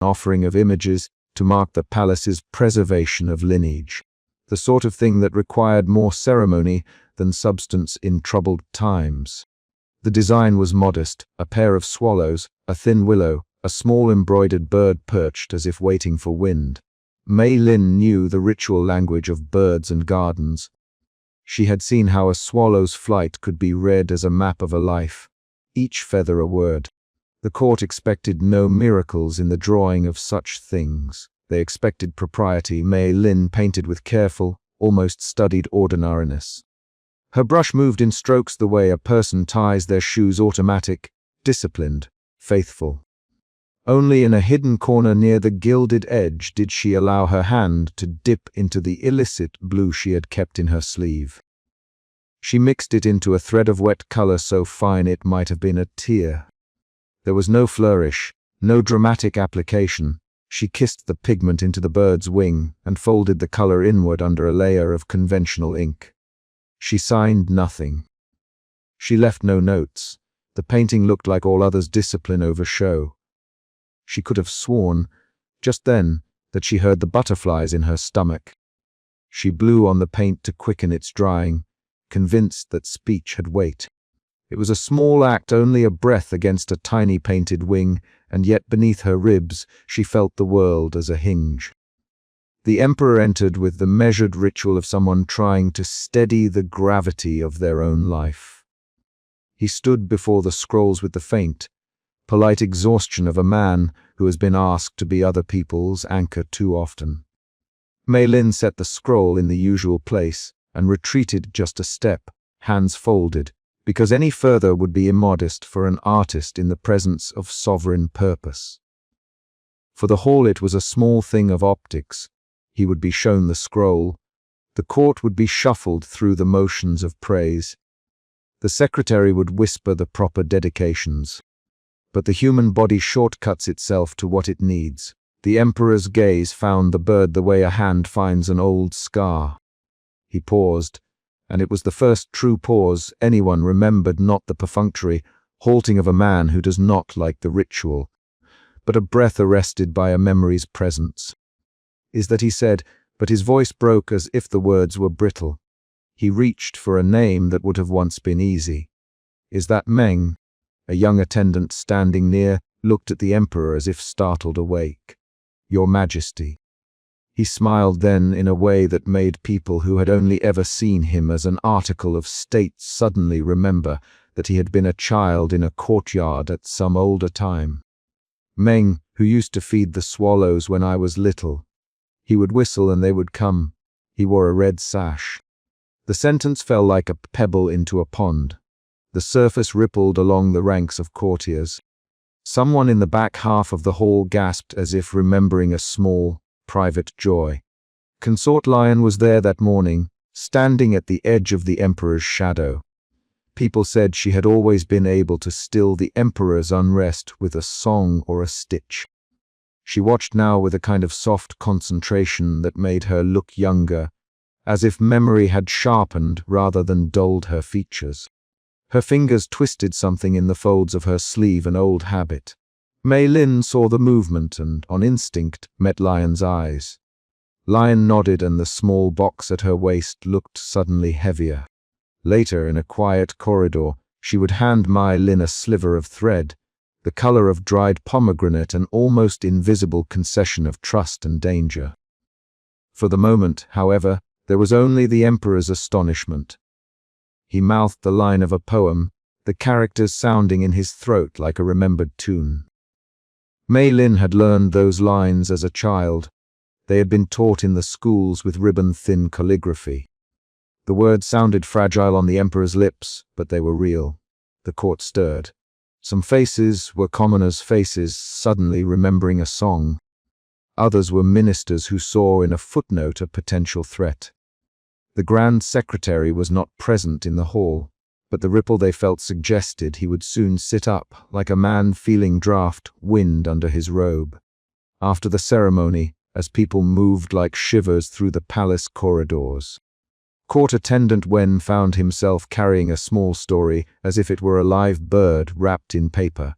offering of images to mark the palace's preservation of lineage, the sort of thing that required more ceremony than substance in troubled times. The design was modest: a pair of swallows, a thin willow, a small embroidered bird perched as if waiting for wind. Mei Lin knew the ritual language of birds and gardens. She had seen how a swallow's flight could be read as a map of a life, each feather a word. The court expected no miracles in the drawing of such things. They expected propriety. Mei Lin painted with careful, almost studied ordinariness. Her brush moved in strokes the way a person ties their shoes, automatic, disciplined, faithful. Only in a hidden corner near the gilded edge did she allow her hand to dip into the illicit blue she had kept in her sleeve. She mixed it into a thread of wet color so fine it might have been a tear. There was no flourish, no dramatic application. She kissed the pigment into the bird's wing and folded the color inward under a layer of conventional ink. She signed nothing. She left no notes. The painting looked like all others, discipline over show. She could have sworn, just then, that she heard the butterflies in her stomach. She blew on the paint to quicken its drying, convinced that speech had weight. It was a small act, only a breath against a tiny painted wing, and yet beneath her ribs she felt the world as a hinge. The emperor entered with the measured ritual of someone trying to steady the gravity of their own life. He stood before the scrolls with the faint, polite exhaustion of a man who has been asked to be other people's anchor too often. Mei Lin set the scroll in the usual place and retreated just a step, hands folded, because any further would be immodest for an artist in the presence of sovereign purpose. For the hall it was a small thing of optics. He would be shown the scroll. The court would be shuffled through the motions of praise. The secretary would whisper the proper dedications. But the human body shortcuts itself to what it needs. The emperor's gaze found the bird the way a hand finds an old scar. He paused, and it was the first true pause anyone remembered, not the perfunctory halting of a man who does not like the ritual, but a breath arrested by a memory's presence. Is that he said, but his voice broke as if the words were brittle. He reached for a name that would have once been easy. Is that Meng? A young attendant standing near looked at the emperor as if startled awake. Your Majesty. He smiled then in a way that made people who had only ever seen him as an article of state suddenly remember that he had been a child in a courtyard at some older time. Meng, who used to feed the swallows when I was little. He would whistle and they would come. He wore a red sash. The sentence fell like a pebble into a pond. The surface rippled along the ranks of courtiers. Someone in the back half of the hall gasped as if remembering a small, private joy. Consort Lion was there that morning, standing at the edge of the emperor's shadow. People said she had always been able to still the emperor's unrest with a song or a stitch. She watched now with a kind of soft concentration that made her look younger, as if memory had sharpened rather than dulled her features. Her fingers twisted something in the folds of her sleeve, an old habit. Mei Lin saw the movement and, on instinct, met Lion's eyes. Lion nodded and the small box at her waist looked suddenly heavier. Later, in a quiet corridor, she would hand Mei Lin a sliver of thread, the color of dried pomegranate, an almost invisible concession of trust and danger. For the moment, however, there was only the emperor's astonishment. He mouthed the line of a poem, the characters sounding in his throat like a remembered tune. Mei Lin had learned those lines as a child. They had been taught in the schools with ribbon-thin calligraphy. The words sounded fragile on the emperor's lips, but they were real. The court stirred. Some faces were commoners' faces, suddenly remembering a song. Others were ministers who saw in a footnote a potential threat. The Grand Secretary was not present in the hall, but the ripple they felt suggested he would soon sit up, like a man feeling draft wind under his robe. After the ceremony, as people moved like shivers through the palace corridors, Court Attendant Wen found himself carrying a small story as if it were a live bird wrapped in paper.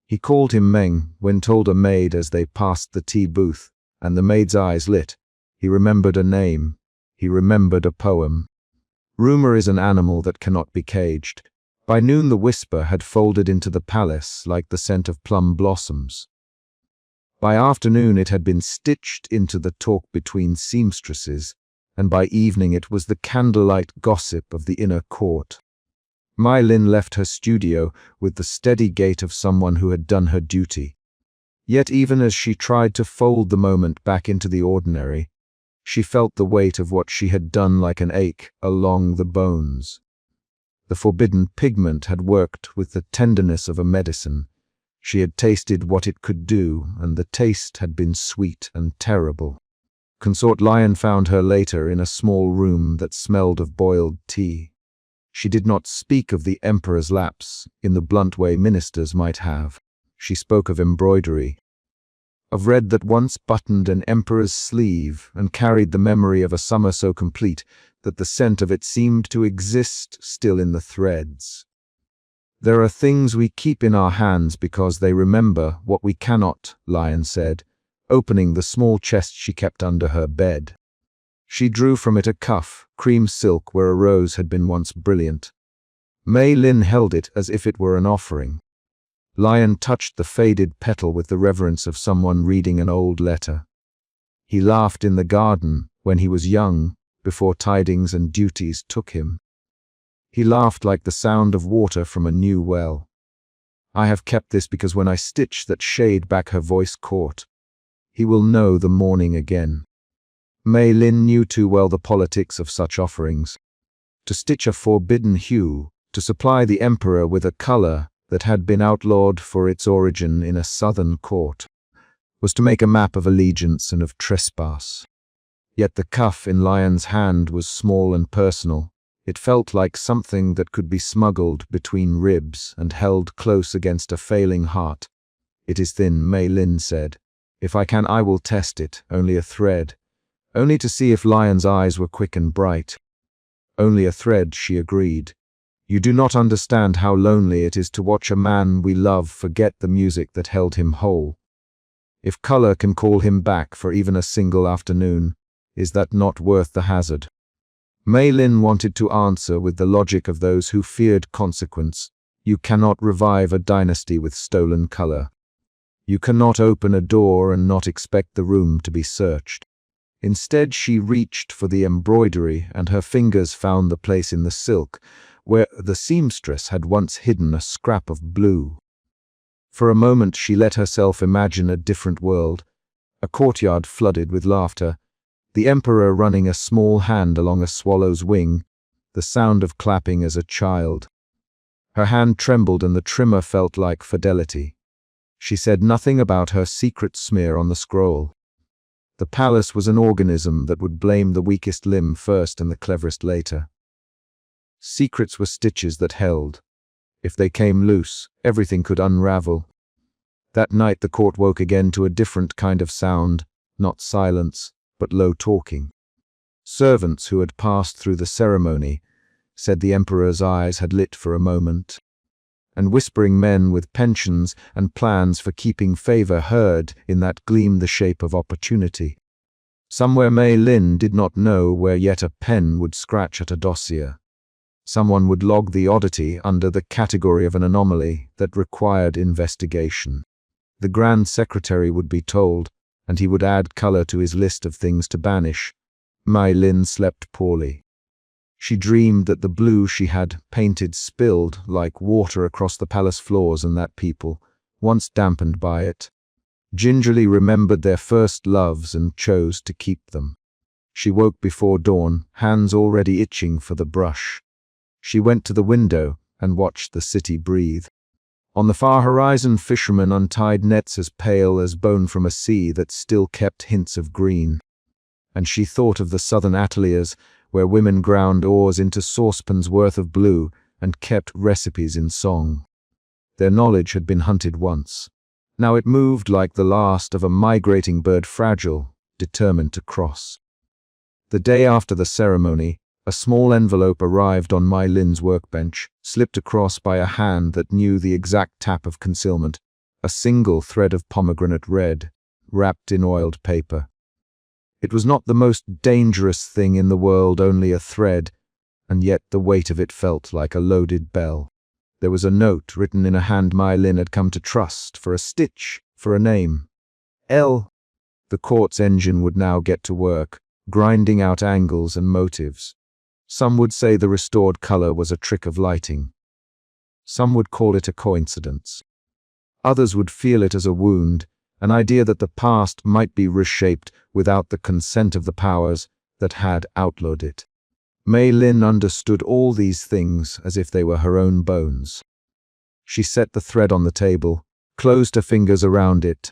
He called him Meng when told a maid as they passed the tea booth, and the maid's eyes lit. He remembered a name. He remembered a poem. Rumor is an animal that cannot be caged. By noon the whisper had folded into the palace like the scent of plum blossoms. By afternoon it had been stitched into the talk between seamstresses, and by evening it was the candlelight gossip of the inner court. Mai Lin left her studio with the steady gait of someone who had done her duty. Yet even as she tried to fold the moment back into the ordinary, she felt the weight of what she had done like an ache along the bones. The forbidden pigment had worked with the tenderness of a medicine. She had tasted what it could do, and the taste had been sweet and terrible. Consort Lion found her later in a small room that smelled of boiled tea. She did not speak of the emperor's lapse in the blunt way ministers might have. She spoke of embroidery, of red that once buttoned an emperor's sleeve and carried the memory of a summer so complete that the scent of it seemed to exist still in the threads. There are things we keep in our hands because they remember what we cannot, Lion said, opening the small chest she kept under her bed. She drew from it a cuff, cream silk where a rose had been once brilliant. Mai Lin held it as if it were an offering. Lion touched the faded petal with the reverence of someone reading an old letter. He laughed in the garden when he was young, before tidings and duties took him. He laughed like the sound of water from a new well. I have kept this because when I stitch that shade back her voice caught. He will know the morning again. Mai Lin knew too well the politics of such offerings. To stitch a forbidden hue, to supply the emperor with a color that had been outlawed for its origin in a southern court, was to make a map of allegiance and of trespass. Yet the cuff in Lion's hand was small and personal. It felt like something that could be smuggled between ribs and held close against a failing heart. It is thin, Mai Lin said. If I can, I will test it, only a thread. Only to see if Lion's eyes were quick and bright. Only a thread, she agreed. You do not understand how lonely it is to watch a man we love forget the music that held him whole. If color can call him back for even a single afternoon, is that not worth the hazard? Mai Lin wanted to answer with the logic of those who feared consequence. You cannot revive a dynasty with stolen color. You cannot open a door and not expect the room to be searched. Instead, she reached for the embroidery, and her fingers found the place in the silk where the seamstress had once hidden a scrap of blue. For a moment she let herself imagine a different world, a courtyard flooded with laughter, the emperor running a small hand along a swallow's wing, the sound of clapping as a child. Her hand trembled and the trimmer felt like fidelity. She said nothing about her secret smear on the scroll. The palace was an organism that would blame the weakest limb first and the cleverest later. Secrets were stitches that held. If they came loose, everything could unravel. That night the court woke again to a different kind of sound, not silence, but low talking. Servants who had passed through the ceremony said the emperor's eyes had lit for a moment, and whispering men with pensions and plans for keeping favor heard in that gleam the shape of opportunity. Somewhere Mai Lin did not know where yet a pen would scratch at a dossier. Someone would log the oddity under the category of an anomaly that required investigation. The Grand Secretary would be told, and he would add color to his list of things to banish. Mai Lin slept poorly. She dreamed that the blue she had painted spilled like water across the palace floors, and that people, once dampened by it, gingerly remembered their first loves and chose to keep them. She woke before dawn, hands already itching for the brush. She went to the window and watched the city breathe. On the far horizon, fishermen untied nets as pale as bone from a sea that still kept hints of green. And she thought of the southern ateliers where women ground oars into saucepans worth of blue and kept recipes in song. Their knowledge had been hunted once. Now it moved like the last of a migrating bird, fragile, determined to cross. The day after the ceremony, a small envelope arrived on Mai Lin's workbench, slipped across by a hand that knew the exact tap of concealment, a single thread of pomegranate red, wrapped in oiled paper. It was not the most dangerous thing in the world, only a thread, and yet the weight of it felt like a loaded bell. There was a note written in a hand Mai Lin had come to trust, for a stitch, for a name. L. The court's engine would now get to work, grinding out angles and motives. Some would say the restored color was a trick of lighting. Some would call it a coincidence. Others would feel it as a wound, an idea that the past might be reshaped without the consent of the powers that had outlawed it. Mai Lin understood all these things as if they were her own bones. She set the thread on the table, closed her fingers around it,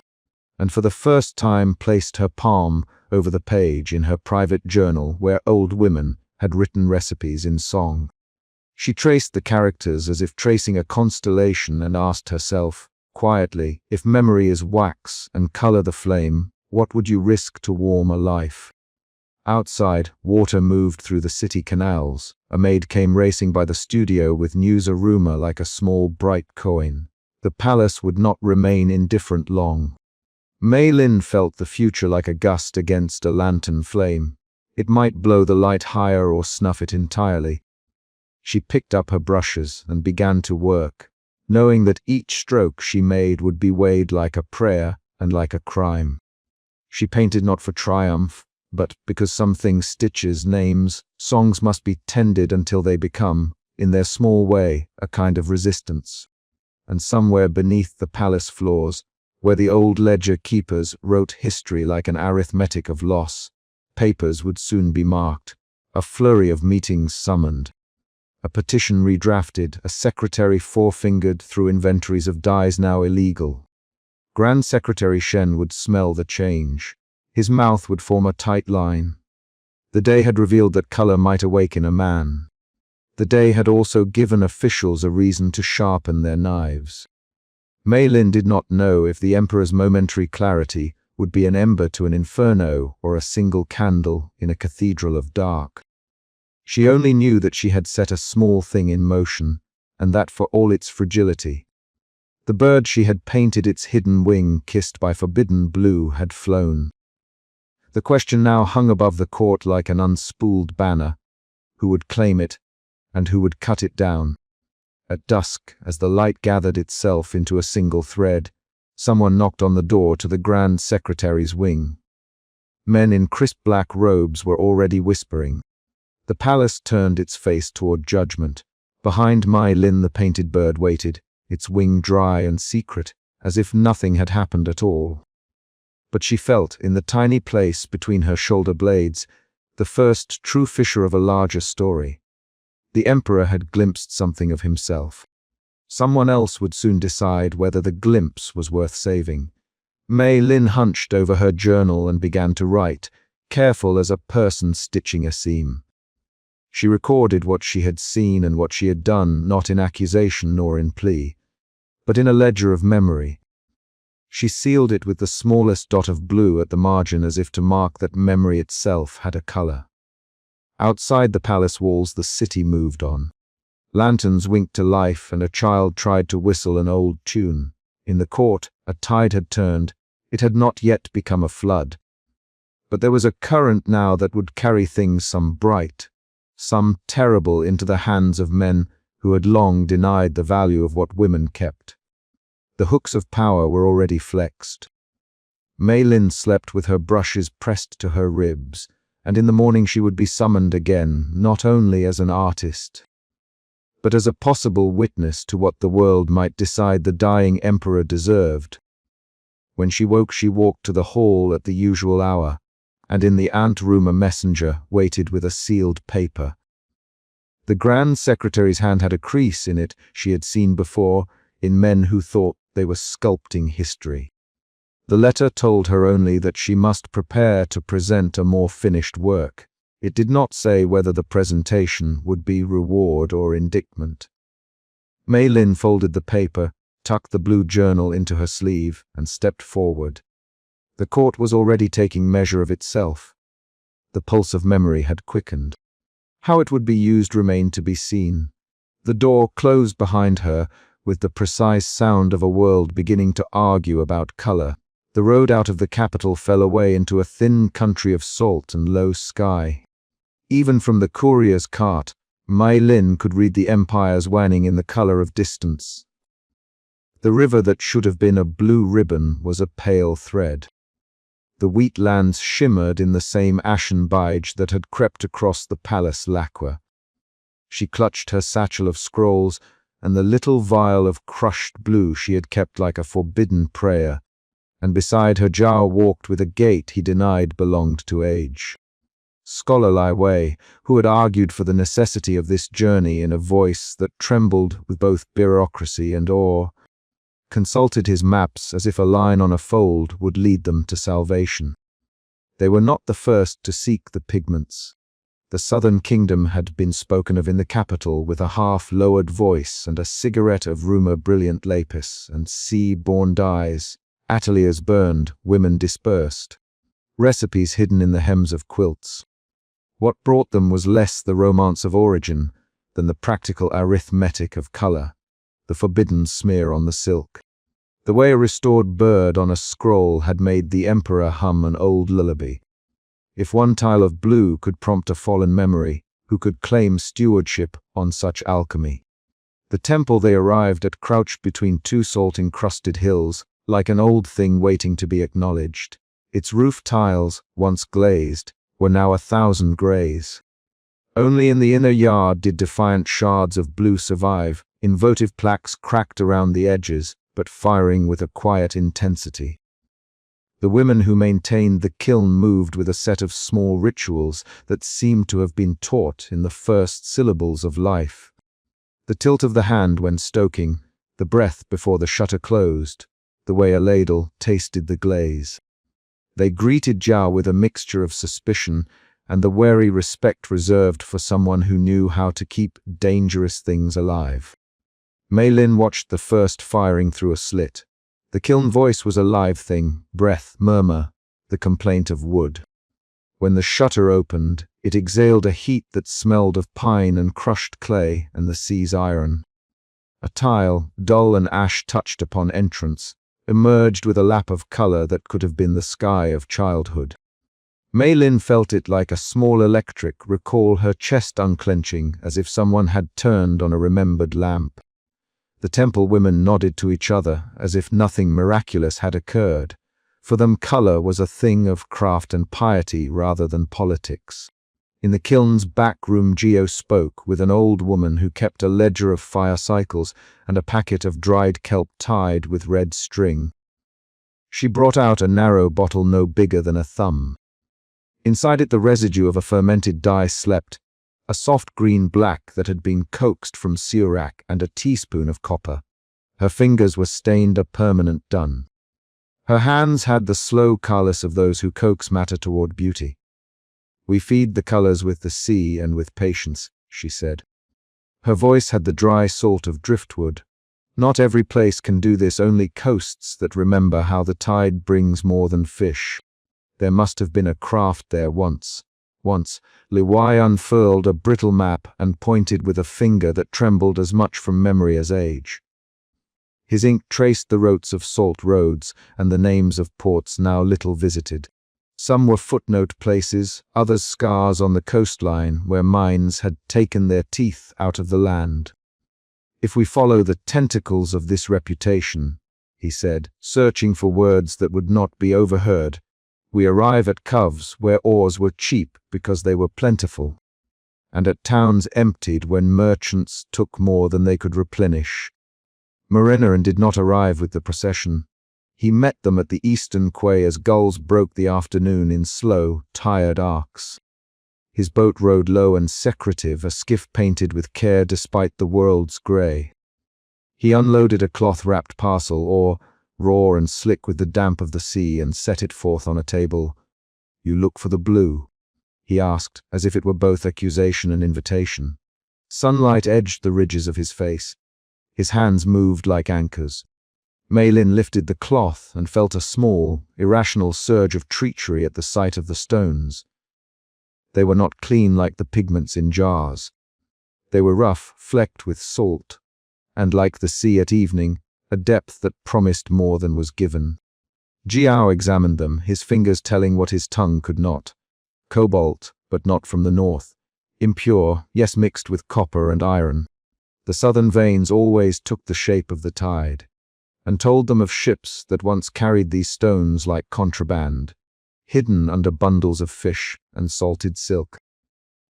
and for the first time placed her palm over the page in her private journal where old women had written recipes in song. She traced the characters as if tracing a constellation and asked herself, quietly, if memory is wax and color the flame, what would you risk to warm a life? Outside, water moved through the city canals. A maid came racing by the studio with news a rumor like a small bright coin. The palace would not remain indifferent long. Mai Lin felt the future like a gust against a lantern flame. It might blow the light higher or snuff it entirely. She picked up her brushes and began to work, knowing that each stroke she made would be weighed like a prayer and like a crime. She painted not for triumph, but because some things, stitches, names, songs must be tended until they become, in their small way, a kind of resistance. And somewhere beneath the palace floors, where the old ledger keepers wrote history like an arithmetic of loss, papers would soon be marked, a flurry of meetings summoned, a petition redrafted, a secretary forefingered through inventories of dyes now illegal. Grand Secretary Shen would smell the change. His mouth would form a tight line. The day had revealed that color might awaken a man. The day had also given officials a reason to sharpen their knives. Mai Lin did not know if the emperor's momentary clarity would be an ember to an inferno or a single candle in a cathedral of dark. She only knew that she had set a small thing in motion, and that for all its fragility. The bird she had painted its hidden wing, kissed by forbidden blue, had flown. The question now hung above the court like an unspooled banner. Who would claim it, and who would cut it down? At dusk, as the light gathered itself into a single thread, someone knocked on the door to the Grand Secretary's wing. Men in crisp black robes were already whispering. The palace turned its face toward judgment. Behind Mai Lin the painted bird waited, its wing dry and secret, as if nothing had happened at all. But she felt, in the tiny place between her shoulder blades, the first true fissure of a larger story. The emperor had glimpsed something of himself. Someone else would soon decide whether the glimpse was worth saving. Mai Lin hunched over her journal and began to write, careful as a person stitching a seam. She recorded what she had seen and what she had done, not in accusation nor in plea, but in a ledger of memory. She sealed it with the smallest dot of blue at the margin as if to mark that memory itself had a color. Outside the palace walls the city moved on. Lanterns winked to life and a child tried to whistle an old tune. In the court, a tide had turned. It had not yet become a flood. But there was a current now that would carry things some bright, some terrible into the hands of men who had long denied the value of what women kept. The hooks of power were already flexed. Mai Lin slept with her brushes pressed to her ribs, and in the morning she would be summoned again, not only as an artist, but as a possible witness to what the world might decide the dying emperor deserved. When she woke, she walked to the hall at the usual hour, and in the anteroom a messenger waited with a sealed paper. The Grand Secretary's hand had a crease in it she had seen before in men who thought they were sculpting history. The letter told her only that she must prepare to present a more finished work. It did not say whether the presentation would be reward or indictment. Mai Lin folded the paper, tucked the blue journal into her sleeve, and stepped forward. The court was already taking measure of itself. The pulse of memory had quickened. How it would be used remained to be seen. The door closed behind her with the precise sound of a world beginning to argue about color. The road out of the capital fell away into a thin country of salt and low sky. Even from the courier's cart, Mai Lin could read the empire's waning in the color of distance. The river that should have been a blue ribbon was a pale thread. The wheatlands shimmered in the same ashen beige that had crept across the palace lacquer. She clutched her satchel of scrolls and the little vial of crushed blue she had kept like a forbidden prayer, and beside her Zhao walked with a gait he denied belonged to age. Scholar Lai Wei, who had argued for the necessity of this journey in a voice that trembled with both bureaucracy and awe, consulted his maps as if a line on a fold would lead them to salvation. They were not the first to seek the pigments. The southern kingdom had been spoken of in the capital with a half-lowered voice and a cigarette of rumor brilliant lapis and sea-born dyes. Ateliers burned, women dispersed. Recipes hidden in the hems of quilts. What brought them was less the romance of origin than the practical arithmetic of color, the forbidden smear on the silk. The way a restored bird on a scroll had made the emperor hum an old lullaby. If one tile of blue could prompt a fallen memory, who could claim stewardship on such alchemy? The temple they arrived at crouched between two salt-encrusted hills, like an old thing waiting to be acknowledged. Its roof tiles, once glazed, were now 1,000 grays. Only in the inner yard did defiant shards of blue survive, in votive plaques cracked around the edges, but firing with a quiet intensity. The women who maintained the kiln moved with a set of small rituals that seemed to have been taught in the first syllables of life. The tilt of the hand when stoking, the breath before the shutter closed, the way a ladle tasted the glaze. They greeted Zhao with a mixture of suspicion and the wary respect reserved for someone who knew how to keep dangerous things alive. Mei Lin watched the first firing through a slit. The kiln voice was a live thing, breath, murmur, the complaint of wood. When the shutter opened, it exhaled a heat that smelled of pine and crushed clay and the sea's iron. A tile, dull and ash-touched upon entrance, emerged with a lap of color that could have been the sky of childhood. Mei Lin felt it like a small electric recall her chest unclenching as if someone had turned on a remembered lamp. The temple women nodded to each other as if nothing miraculous had occurred. For them color was a thing of craft and piety rather than politics. In the kiln's back room Geo spoke with an old woman who kept a ledger of fire cycles and a packet of dried kelp tied with red string. She brought out a narrow bottle no bigger than a thumb. Inside it the residue of a fermented dye slept, a soft green-black that had been coaxed from Siurak and a teaspoon of copper. Her fingers were stained a permanent dun. Her hands had the slow callous of those who coax matter toward beauty. "We feed the colors with the sea and with patience," she said. Her voice had the dry salt of driftwood. "Not every place can do this, only coasts that remember how the tide brings more than fish. There must have been a craft there once." Once, Li Wei unfurled a brittle map and pointed with a finger that trembled as much from memory as age. His ink traced the routes of salt roads and the names of ports now little visited. Some were footnote places, others scars on the coastline where mines had taken their teeth out of the land. "If we follow the tentacles of this reputation," he said, searching for words that would not be overheard, "we arrive at coves where ores were cheap because they were plentiful, and at towns emptied when merchants took more than they could replenish." Marinarin did not arrive with the procession. He met them at the eastern quay as gulls broke the afternoon in slow, tired arcs. His boat rode low and secretive, a skiff painted with care despite the world's grey. He unloaded a cloth-wrapped parcel, or raw and slick with the damp of the sea, and set it forth on a table. "You look for the blue?" he asked, as if it were both accusation and invitation. Sunlight edged the ridges of his face. His hands moved like anchors. Mei Lin lifted the cloth and felt a small, irrational surge of treachery at the sight of the stones. They were not clean like the pigments in jars. They were rough, flecked with salt, and like the sea at evening, a depth that promised more than was given. Jiao examined them, his fingers telling what his tongue could not. Cobalt, but not from the north. Impure, yes, mixed with copper and iron. The southern veins always took the shape of the tide, and told them of ships that once carried these stones like contraband, hidden under bundles of fish and salted silk.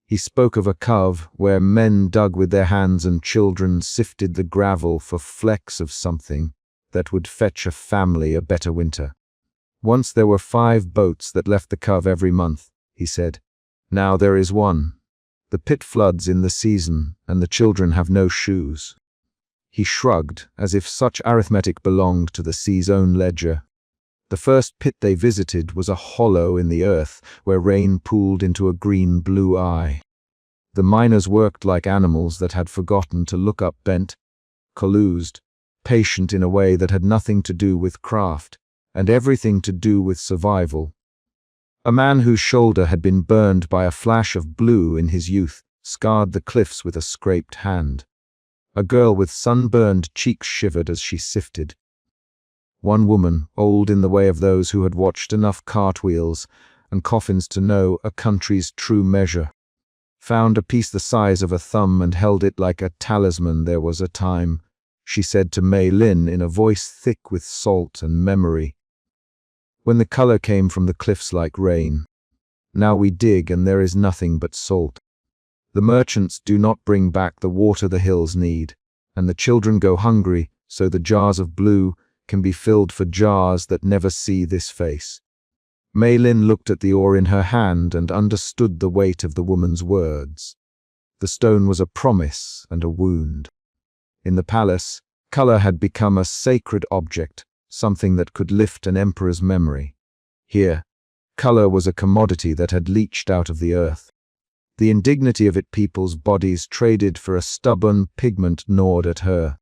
He spoke of a cove where men dug with their hands and children sifted the gravel for flecks of something that would fetch a family a better winter. Once there were 5 boats that left the cove every month, he said. Now there is one. The pit floods in the season, and the children have no shoes. He shrugged, as if such arithmetic belonged to the sea's own ledger. The first pit they visited was a hollow in the earth where rain pooled into a green-blue eye. The miners worked like animals that had forgotten to look up, bent, collused, patient in a way that had nothing to do with craft and everything to do with survival. A man whose shoulder had been burned by a flash of blue in his youth scarred the cliffs with a scraped hand. A girl with sunburned cheeks shivered as she sifted. One woman, old in the way of those who had watched enough cartwheels and coffins to know a country's true measure, found a piece the size of a thumb and held it like a talisman. There was a time, she said to Mei Lin in a voice thick with salt and memory, when the color came from the cliffs like rain. Now we dig and there is nothing but salt. The merchants do not bring back the water the hills need, and the children go hungry, so the jars of blue can be filled for jars that never see this face. Mei Lin looked at the ore in her hand and understood the weight of the woman's words. The stone was a promise and a wound. In the palace, color had become a sacred object, something that could lift an emperor's memory. Here, color was a commodity that had leached out of the earth. The indignity of it people's bodies traded for a stubborn pigment gnawed at her.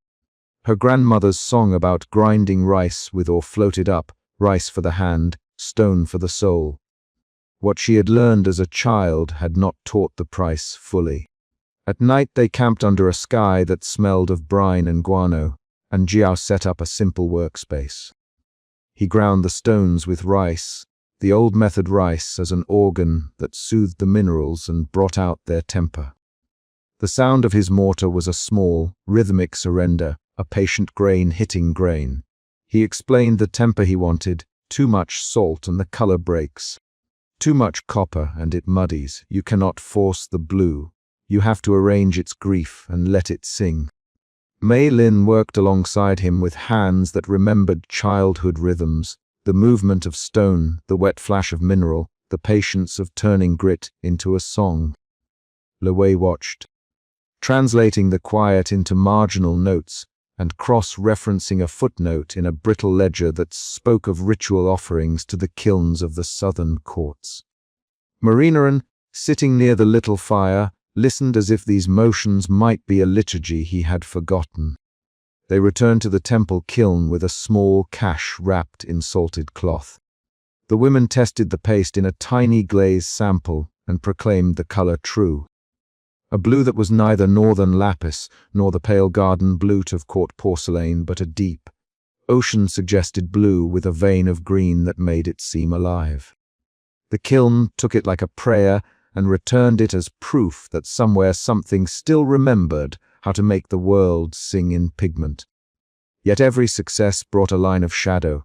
Her grandmother's song about grinding rice with or floated up, rice for the hand, stone for the soul. What she had learned as a child had not taught the price fully. At night they camped under a sky that smelled of brine and guano, and Jiao set up a simple workspace. He ground the stones with rice, the old method rice as an organ that soothed the minerals and brought out their temper. The sound of his mortar was a small, rhythmic surrender, a patient grain hitting grain. He explained the temper he wanted: too much salt and the color breaks. Too much copper and it muddies. You cannot force the blue. You have to arrange its grief and let it sing. Mei Lin worked alongside him with hands that remembered childhood rhythms, the movement of stone, the wet flash of mineral, the patience of turning grit into a song. Lu Wei watched, translating the quiet into marginal notes and cross-referencing a footnote in a brittle ledger that spoke of ritual offerings to the kilns of the southern courts. Marinaran, sitting near the little fire, listened as if these motions might be a liturgy he had forgotten. They returned to the temple kiln with a small cache wrapped in salted cloth. The women tested the paste in a tiny glaze sample and proclaimed the color true. A blue that was neither northern lapis nor the pale garden blue of court porcelain, but a deep, ocean-suggested blue with a vein of green that made it seem alive. The kiln took it like a prayer and returned it as proof that somewhere something still remembered how to make the world sing in pigment. Yet every success brought a line of shadow.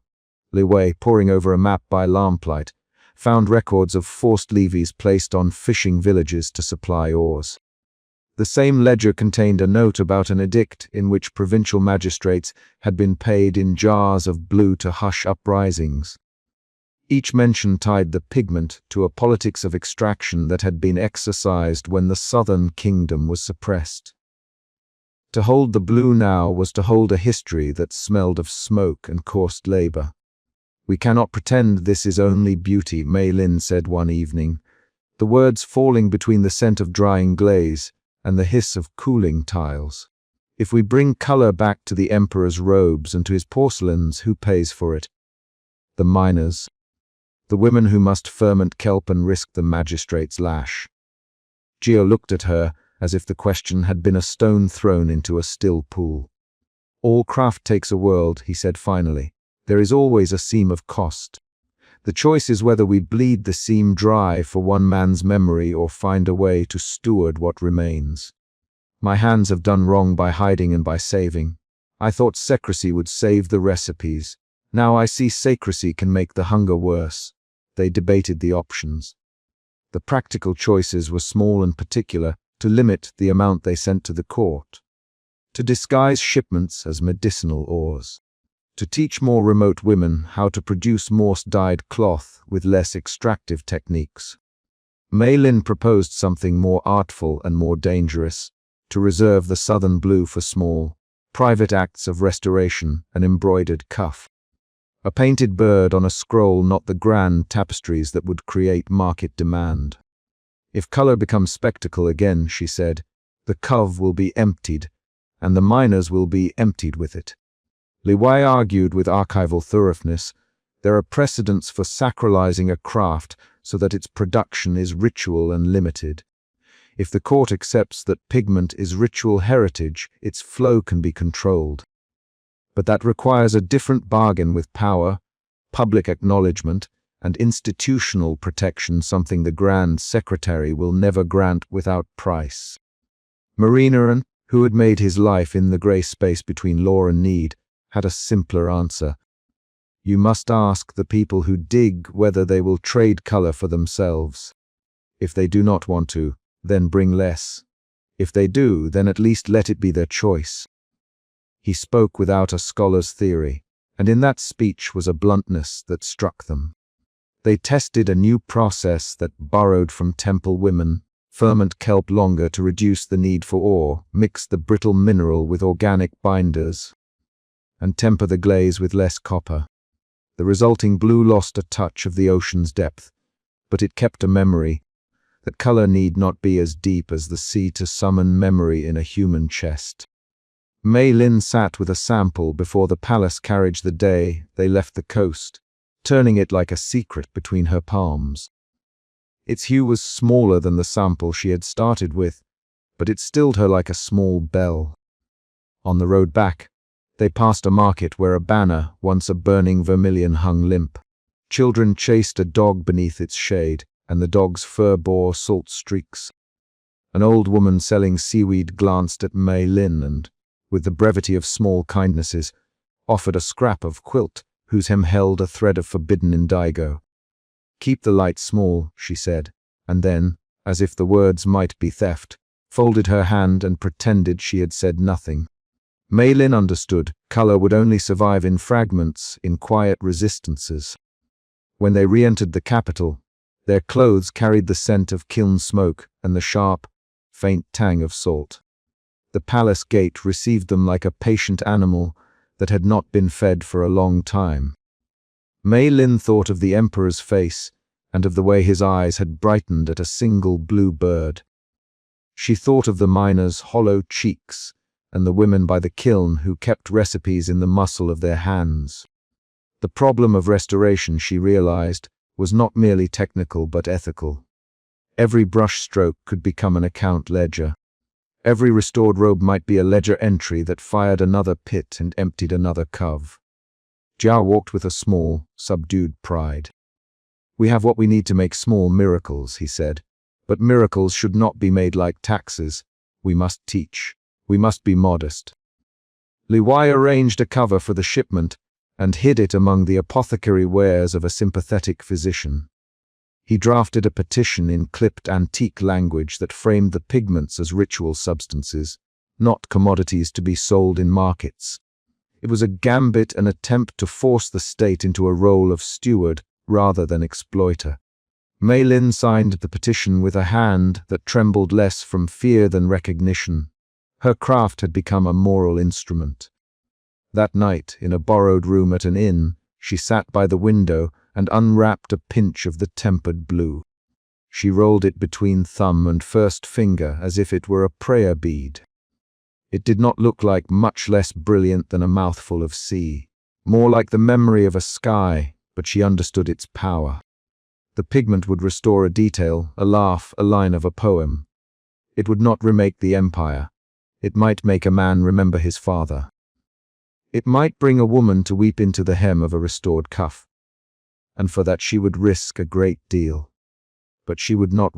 Lu Wei, poring over a map by lamplight, found records of forced levies placed on fishing villages to supply oars. The same ledger contained a note about an edict in which provincial magistrates had been paid in jars of blue to hush uprisings. Each mention tied the pigment to a politics of extraction that had been exercised when the southern kingdom was suppressed. To hold the blue now was to hold a history that smelled of smoke and coarse labor. "We cannot pretend this is only beauty," Mei Lin said one evening, the words falling between the scent of drying glaze and the hiss of cooling tiles. "If we bring color back to the emperor's robes and to his porcelains, who pays for it? The miners. The women who must ferment kelp and risk the magistrate's lash." Gio looked at her as if the question had been a stone thrown into a still pool. All craft takes a world, he said finally. There is always a seam of cost. The choice is whether we bleed the seam dry for one man's memory or find a way to steward what remains. My hands have done wrong by hiding and by saving. I thought secrecy would save the recipes. Now I see secrecy can make the hunger worse. They debated the options. The practical choices were small and particular: to limit the amount they sent to the court, to disguise shipments as medicinal ores, to teach more remote women how to produce morse-dyed cloth with less extractive techniques. Mei Lin proposed something more artful and more dangerous: to reserve the southern blue for small, private acts of restoration, an embroidered cuff. A painted bird on a scroll, not the grand tapestries that would create market demand. If color becomes spectacle again, she said, the cove will be emptied, and the miners will be emptied with it. Li Wei argued with archival thoroughness, there are precedents for sacralizing a craft so that its production is ritual and limited. If the court accepts that pigment is ritual heritage, its flow can be controlled. But that requires a different bargain with power, public acknowledgement, and institutional protection, something the Grand Secretary will never grant without price. Marinaran, who had made his life in the grey space between law and need, had a simpler answer. You must ask the people who dig whether they will trade color for themselves. If they do not want to, then bring less. If they do, then at least let it be their choice. He spoke without a scholar's theory, and in that speech was a bluntness that struck them. They tested a new process that borrowed from temple women: ferment kelp longer to reduce the need for ore, mix the brittle mineral with organic binders, and temper the glaze with less copper. The resulting blue lost a touch of the ocean's depth, but it kept a memory. That color need not be as deep as the sea to summon memory in a human chest. Mei Lin sat with a sample before the palace carriage the day they left the coast, turning it like a secret between her palms. Its hue was smaller than the sample she had started with, but it stilled her like a small bell. On the road back, they passed a market where a banner, once a burning vermilion, hung limp. Children chased a dog beneath its shade, and the dog's fur bore salt streaks. An old woman selling seaweed glanced at Mei Lin and, with the brevity of small kindnesses, offered a scrap of quilt whose hem held a thread of forbidden indigo. Keep the light small, she said, and then, as if the words might be theft, folded her hand and pretended she had said nothing. Mei Lin understood. Color would only survive in fragments, in quiet resistances. When they re-entered the capital, their clothes carried the scent of kiln smoke and the sharp, faint tang of salt. The palace gate received them like a patient animal that had not been fed for a long time. Mei Lin thought of the emperor's face and of the way his eyes had brightened at a single blue bird. She thought of the miners' hollow cheeks and the women by the kiln who kept recipes in the muscle of their hands. The problem of restoration, she realized, was not merely technical but ethical. Every brush stroke could become an account ledger. Every restored robe might be a ledger entry that fired another pit and emptied another cove. Jiao walked with a small, subdued pride. We have what we need to make small miracles, he said. But miracles should not be made like taxes. We must teach. We must be modest. Li Wei arranged a cover for the shipment and hid it among the apothecary wares of a sympathetic physician. He drafted a petition in clipped antique language that framed the pigments as ritual substances, not commodities to be sold in markets. It was a gambit, an attempt to force the state into a role of steward rather than exploiter. Mei Lin signed the petition with a hand that trembled less from fear than recognition. Her craft had become a moral instrument. That night, in a borrowed room at an inn, she sat by the window and unwrapped a pinch of the tempered blue. She rolled it between thumb and first finger as if it were a prayer bead. It did not look like much less brilliant than a mouthful of sea, more like the memory of a sky, but she understood its power. The pigment would restore a detail, a laugh, a line of a poem. It would not remake the empire. It might make a man remember his father. It might bring a woman to weep into the hem of a restored cuff, and for that she would risk a great deal. But she would not